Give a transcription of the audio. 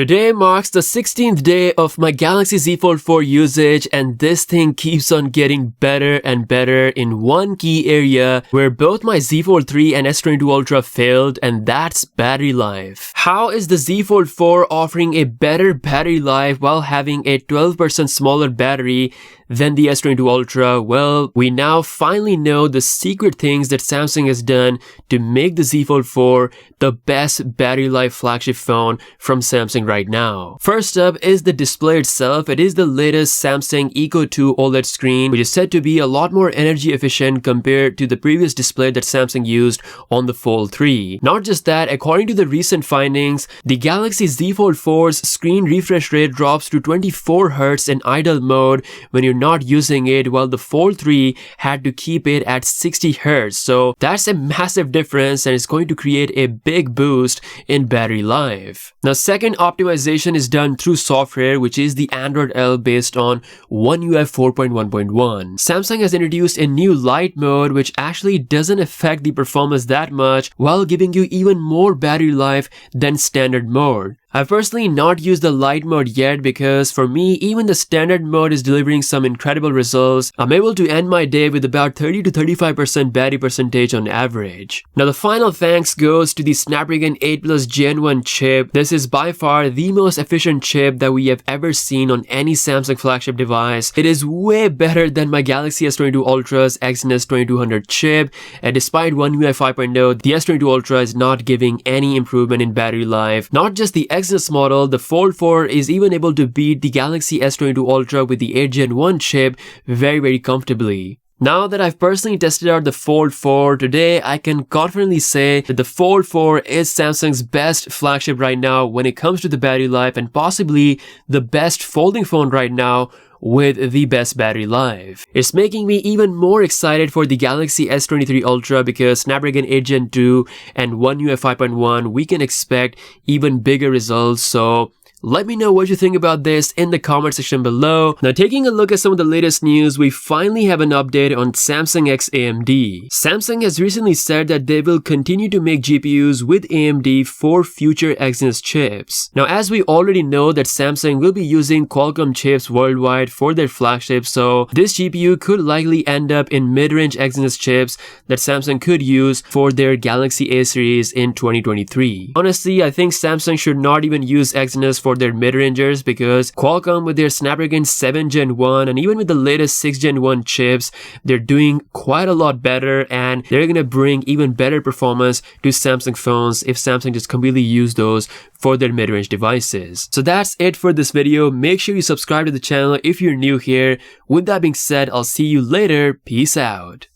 Today marks the 16th day of my Galaxy Z Fold 4 usage, and this thing keeps on getting better and better in one key area where both my Z Fold 3 and S22 Ultra failed, and that's battery life. How is the Z Fold 4 offering a better battery life while having a 12% smaller battery than the S22 Ultra? Well, we now finally know the secret things that Samsung has done to make the Z Fold 4 the best battery life flagship phone from Samsung right now. First up is the display itself. It is the latest Samsung Eco 2 OLED screen, which is said to be a lot more energy efficient compared to the previous display that Samsung used on the Fold 3. Not just that, according to the recent findings, the Galaxy Z Fold 4's screen refresh rate drops to 24 Hz in idle mode when you're not using it, while the Fold 3 had to keep it at 60 Hz. So that's a massive difference, and it's going to create a big boost in battery life. Now, second optimization is done through software, which is the Android L based on One UI 4.1.1. Samsung has introduced a new light mode which actually doesn't affect the performance that much while giving you even more battery life than standard mode. I've personally not used the light mode yet because for me, even the standard mode is delivering some incredible results. I'm able to end my day with about 30 to 35% battery percentage on average. Now, the final thanks goes to the Snapdragon 8 Plus Gen 1 chip. This is by far the most efficient chip that we have ever seen on any Samsung flagship device. It is way better than my Galaxy S22 Ultra's Exynos 2200 chip, and despite One UI 5.0, the S22 Ultra is not giving any improvement in battery life. Not just the Exynos model, the Fold 4 is even able to beat the Galaxy S22 Ultra with the 8 Gen 1 chip very comfortably. Now that I've personally tested out the Fold 4, today I can confidently say that the Fold 4 is Samsung's best flagship right now when it comes to the battery life, and possibly the best folding phone right now with the best battery life. It's making me even more excited for the Galaxy S23 Ultra because Snapdragon 8 Gen 2 and One UI 5.1, we can expect even bigger results. So let me know what you think about this in the comment section below. Now, taking a look at some of the latest news, we finally have an update on Samsung x AMD. Samsung has recently said that they will continue to make GPUs with AMD for future Exynos chips. Now, as we already know that Samsung will be using Qualcomm chips worldwide for their flagship, so this GPU could likely end up in mid-range Exynos chips that Samsung could use for their Galaxy A series in 2023. Honestly, I think Samsung should not even use Exynos for their mid-rangers because Qualcomm with their Snapdragon 7 Gen 1 and even with the latest 6 Gen 1 chips, they're doing quite a lot better, and they're gonna bring even better performance to Samsung phones if Samsung just completely use those for their mid-range devices. So that's it for this video. Make sure you subscribe to the channel if you're new here. With that being said, I'll see you later. Peace out.